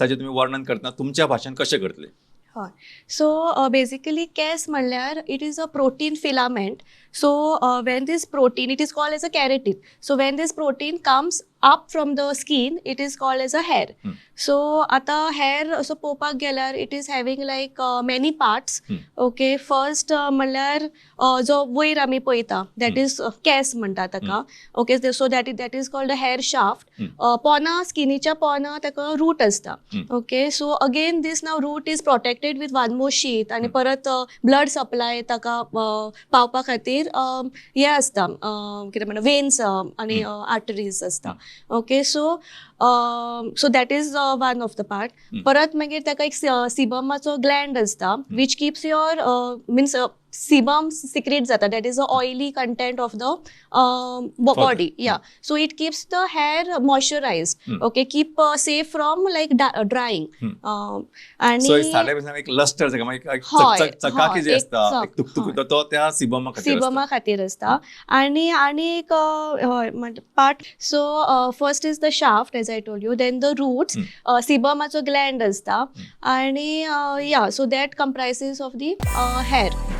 केसाचे तुम्ही वर्णन करता तुमच्या भाषेन कशें करतले? हय, सो बेसिकली केस म्हणल्यार it is a protein filament. So when this protein, it is called as a keratin. So when this protein comes up from the skin, it is called as a hair. So आता hair असो पळोवपाक गेल्यार it is having like many parts. Okay, first म्हणल्यार जो वयर आमी पळयता that is केस म्हणटा ताका. Okay, so that is called a hair shaft. पोना, स्किनीच्या पोना ताका रूट असता. Okay, so again this now root is protected with one more sheath आणि परत ब्लड सप्लाय ताका पावपा खातीर हे असता कितें म्हणटा वेन्स आणि आर्टरीज असता. Okay, so that is one of the part. परत मागीर ताका एक सिबमाचो ग्लँड असता which keeps your means sebum secrete jata, that is the oily content of the body. Yeah, so it keeps the hair moisturized. Okay, keep safe from like drying. And so एक lustre जाका एक चकाकी जे असता एक तुकतुक तो त्या सिबमा खातीर असता. आणि एक part, so first is the shaft as I told you, then the roots, सिबमाचो ग्लँड असता आणि या, so that comprises of the hair.